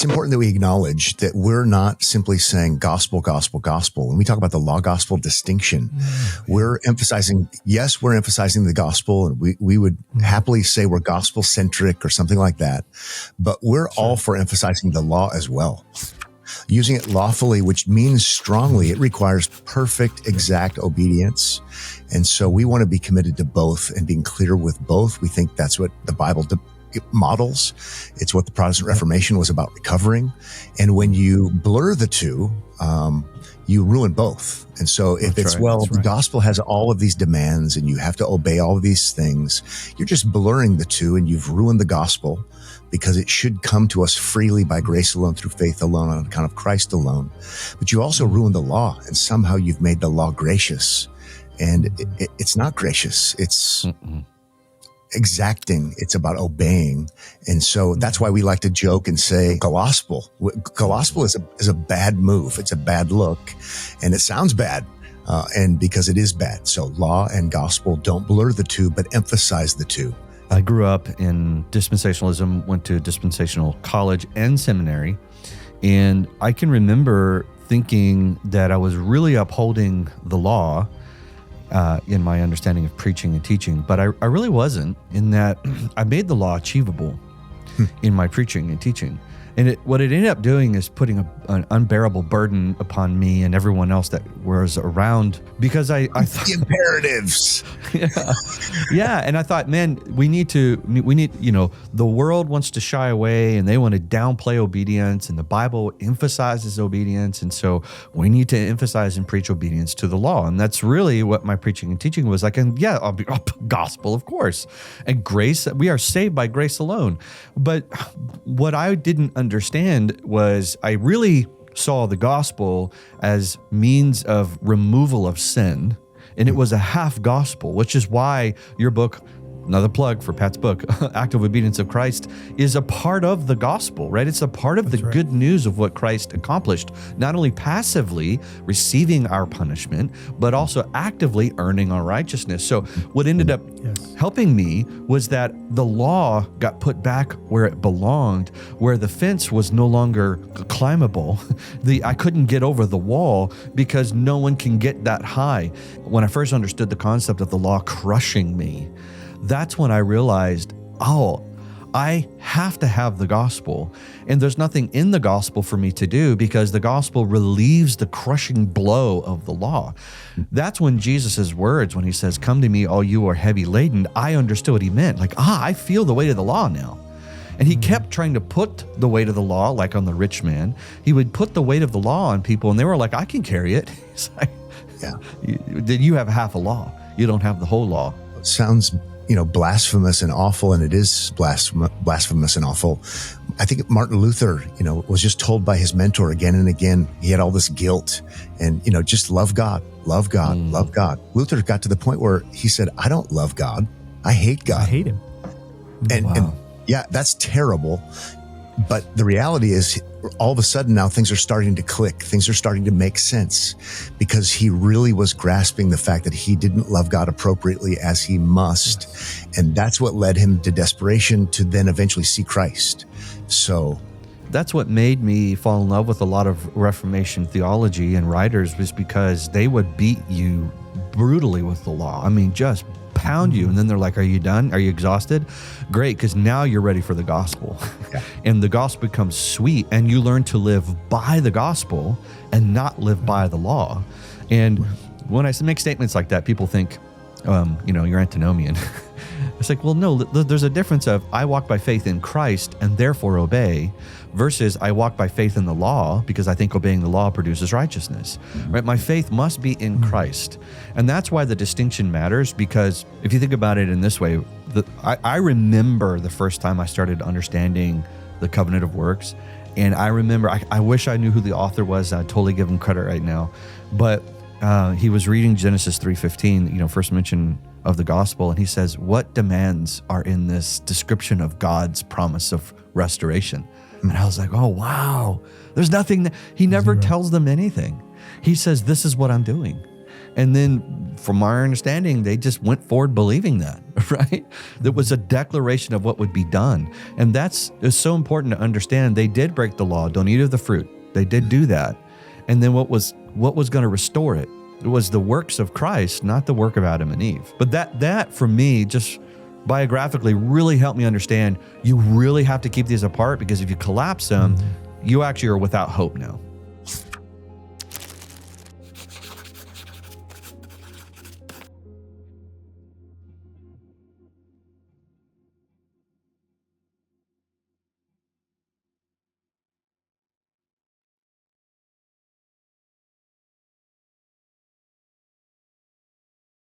important that we acknowledge that we're not simply saying gospel, gospel, gospel. When we talk about the law gospel distinction, we're emphasizing the gospel, and we would happily say we're gospel centric or something like that. But we're all for emphasizing the law as well. Using it lawfully, which means strongly, it requires perfect, exact obedience. And so we want to be committed to both and being clear with both. We think that's what the Bible models. It's what the Protestant Reformation was about recovering. And when you blur the two, you ruin both. And so if the gospel has all of these demands and you have to obey all of these things, you're just blurring the two and you've ruined the gospel, because it should come to us freely by grace alone, through faith alone, on account of Christ alone. But you also ruined the law, and somehow you've made the law gracious. And it's not gracious. It's exacting. It's about obeying. And so that's why we like to joke and say glawspel. Glawspel is a bad move. It's a bad look, and it sounds bad. And because it is bad. So law and gospel, don't blur the two, but emphasize the two. I grew up in dispensationalism, went to dispensational college and seminary, and I can remember thinking that I was really upholding the law in my understanding of preaching and teaching, but I really wasn't, in that I made the law achievable in my preaching and teaching. And what it ended up doing is putting an unbearable burden upon me and everyone else that was around, because I thought the imperatives. Yeah. And I thought, man, we need, the world wants to shy away and they want to downplay obedience, and the Bible emphasizes obedience. And so we need to emphasize and preach obedience to the law. And that's really what my preaching and teaching was like. And yeah, gospel, of course. And grace, we are saved by grace alone. But what I didn't understand was I really saw the gospel as means of removal of sin, and it was a half gospel, which is why your book, another plug for Pat's book, Active Obedience of Christ, is a part of the gospel, right? It's a part of good news of what Christ accomplished, not only passively receiving our punishment, but also actively earning our righteousness. So what ended up helping me was that the law got put back where it belonged, where the fence was no longer climbable. I couldn't get over the wall because no one can get that high. When I first understood the concept of the law crushing me, that's when I realized, I have to have the gospel. And there's nothing in the gospel for me to do, because the gospel relieves the crushing blow of the law. That's when Jesus' words, when he says, "Come to me, all you who are heavy laden," I understood what he meant. Like, I feel the weight of the law now. And he kept trying to put the weight of the law, like on the rich man. He would put the weight of the law on people, and they were like, "I can carry it." He's like, you have half a law. You don't have the whole law. It sounds blasphemous and awful, and it is blasphemous and awful. I think Martin Luther, was just told by his mentor again and again, he had all this guilt and, just love God, love God, love God. Luther got to the point where he said, I don't love God. I hate God. I hate him. And yeah, that's terrible. But the reality is, all of a sudden now things are starting to click. Things are starting to make sense, because he really was grasping the fact that he didn't love God appropriately as he must. And that's what led him to desperation, to then eventually see Christ. So that's what made me fall in love with a lot of Reformation theology and writers, was because they would beat you brutally with the law. I mean, just pound you. And then they're like, "Are you done? Are you exhausted?" Great, because now you're ready for the gospel. And the gospel becomes sweet, and you learn to live by the gospel and not live by the law. And when I make statements like that, people think, you're antinomian. It's like, well, no, there's a difference of I walk by faith in Christ and therefore obey, versus I walk by faith in the law because I think obeying the law produces righteousness, right? My faith must be in Christ. And that's why the distinction matters, because if you think about it in this way, I remember the first time I started understanding the covenant of works. And I remember, I wish I knew who the author was. I'd totally give him credit right now. But he was reading Genesis 3:15, first mention of the gospel. And he says, what demands are in this description of God's promise of restoration? And I was like, oh, wow. There's nothing. He never tells them anything. He says, this is what I'm doing. And then from our understanding, they just went forward believing that, right? There was a declaration of what would be done. And it's so important to understand. They did break the law. Don't eat of the fruit. They did do that. And then what was going to restore it? It was the works of Christ, not the work of Adam and Eve. But that for me, just biographically really helped me understand you really have to keep these apart, because if you collapse them, you actually are without hope now.